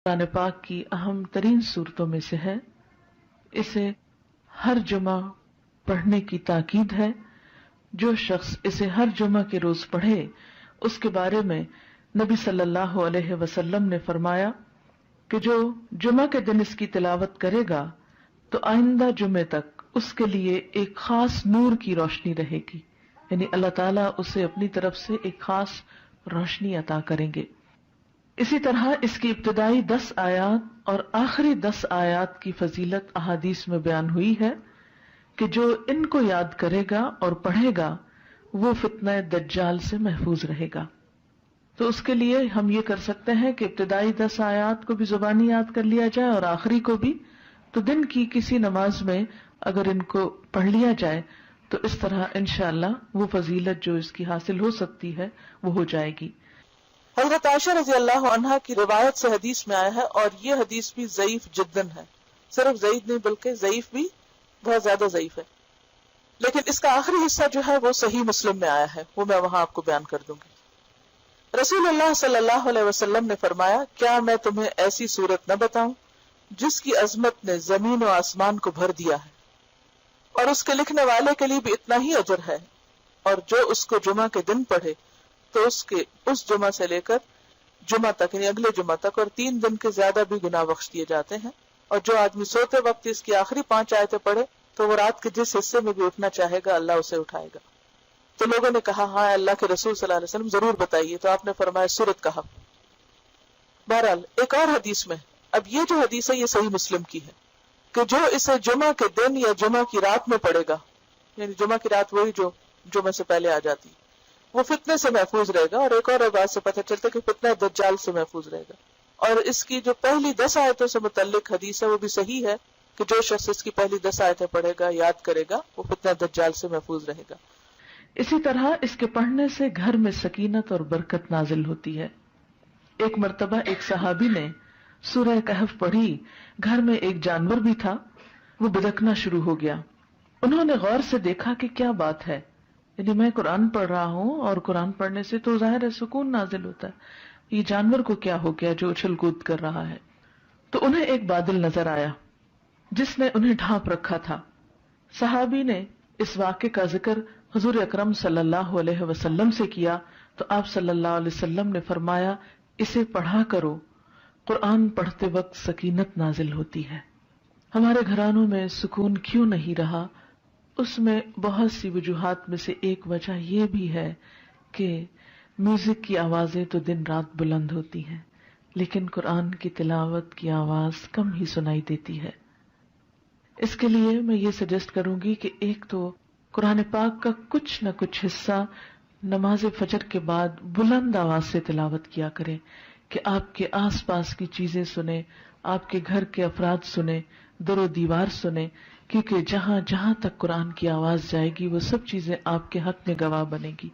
قرآن پاک کی اہم ترین صورتوں میں سے ہے. اسے ہر جمعہ پڑھنے کی تاکید ہے. جو شخص اسے ہر جمعہ کے روز پڑھے اس کے بارے میں نبی صلی اللہ علیہ وسلم نے فرمایا کہ جو جمعہ کے دن اس کی تلاوت کرے گا تو آئندہ جمعے تک اس کے لیے ایک خاص نور کی روشنی رہے گی، یعنی اللہ تعالیٰ اسے اپنی طرف سے ایک خاص روشنی عطا کریں گے. اسی طرح اس کی ابتدائی 10 آیات اور آخری 10 آیات کی فضیلت احادیث میں بیان ہوئی ہے کہ جو ان کو یاد کرے گا اور پڑھے گا وہ فتنہ دجال سے محفوظ رہے گا. تو اس کے لیے ہم یہ کر سکتے ہیں کہ ابتدائی 10 آیات کو بھی زبانی یاد کر لیا جائے اور آخری کو بھی. تو دن کی کسی نماز میں اگر ان کو پڑھ لیا جائے تو اس طرح انشاءاللہ وہ فضیلت جو اس کی حاصل ہو سکتی ہے وہ ہو جائے گی. حضرت عائشہ رضی اللہ عنہا کی روایت سے حدیث میں آیا ہے، اور یہ حدیث بھی ضعیف جداً ہے، صرف ضعیف نہیں بلکہ ضعیف بھی بہت زیادہ ضعیف ہے، لیکن اس کا آخری حصہ جو ہے وہ صحیح مسلم میں آیا ہے، وہ میں وہاں آپ کو بیان کر دوں گی. رسول اللہ صلی اللہ علیہ وسلم نے فرمایا، کیا میں تمہیں ایسی صورت نہ بتاؤں جس کی عظمت نے زمین و آسمان کو بھر دیا ہے، اور اس کے لکھنے والے کے لیے بھی اتنا ہی اجر ہے، اور جو اس کو جمعہ کے دن پڑھے تو اس جمعہ سے لے کر جمعہ تک یعنی اگلے جمعہ تک اور 3 دن کے زیادہ بھی گناہ بخش دیے جاتے ہیں. اور جو آدمی سوتے وقت اس کی آخری 5 آیتیں پڑھے تو وہ رات کے جس حصے میں بھی اٹھنا چاہے گا اللہ اسے اٹھائے گا. تو لوگوں نے کہا ہاں اللہ کے رسول صلی اللہ علیہ وسلم ضرور بتائیے، تو آپ نے فرمایا سورت کہف. بہرحال ایک اور حدیث میں، اب یہ جو حدیث ہے یہ صحیح مسلم کی ہے کہ جو اسے جمعہ کے دن یا جمعہ کی رات میں پڑھے گا، یعنی جمعہ کی رات وہی جو جمعہ سے پہلے آ جاتی، وہ فتنے سے محفوظ رہے گا. اور ایک اور بات سے پتہ چلتا ہے کہ فتنہ دجال سے محفوظ رہے گا. اور اس کی جو پہلی 10 آیتوں سے متعلق حدیث ہے وہ بھی صحیح ہے کہ جو شخص اس کی پہلی 10 آیتیں پڑھے گا، یاد کرے گا، وہ فتنہ دجال سے محفوظ رہے گا. اسی طرح اس کے پڑھنے سے گھر میں سکینت اور برکت نازل ہوتی ہے. ایک مرتبہ ایک صحابی نے سورہ کہف پڑھی. گھر میں ایک جانور بھی تھا، وہ بدکنا شروع ہو گیا. انہوں نے غور سے دیکھا کہ کیا بات ہے، یعنی میں قرآن پڑھ رہا ہوں اور قرآن پڑھنے سے تو ظاہر ہے سکون نازل ہوتا ہے، یہ جانور کو کیا ہو گیا جو اچھل کود کر رہا ہے. تو انہیں ایک بادل نظر آیا جس نے انہیں ڈھانپ رکھا تھا. صحابی نے اس واقعے کا ذکر حضور اکرم صلی اللہ علیہ وسلم سے کیا تو آپ صلی اللہ علیہ وسلم نے فرمایا، اسے پڑھا کرو، قرآن پڑھتے وقت سکینت نازل ہوتی ہے. ہمارے گھرانوں میں سکون کیوں نہیں رہا؟ اس میں بہت سی وجوہات میں سے ایک وجہ یہ بھی ہے کہ میوزک کی آوازیں تو دن رات بلند ہوتی ہیں لیکن قرآن کی تلاوت کی آواز کم ہی سنائی دیتی ہے. اس کے لیے میں یہ سجیسٹ کروں گی کہ ایک تو قرآن پاک کا کچھ نہ کچھ حصہ نماز فجر کے بعد بلند آواز سے تلاوت کیا کریں کہ آپ کے آس پاس کی چیزیں سنیں، آپ کے گھر کے افراد سنیں، در و دیوار سنیں، کیونکہ جہاں جہاں تک قرآن کی آواز جائے گی وہ سب چیزیں آپ کے حق میں گواہ بنے گی.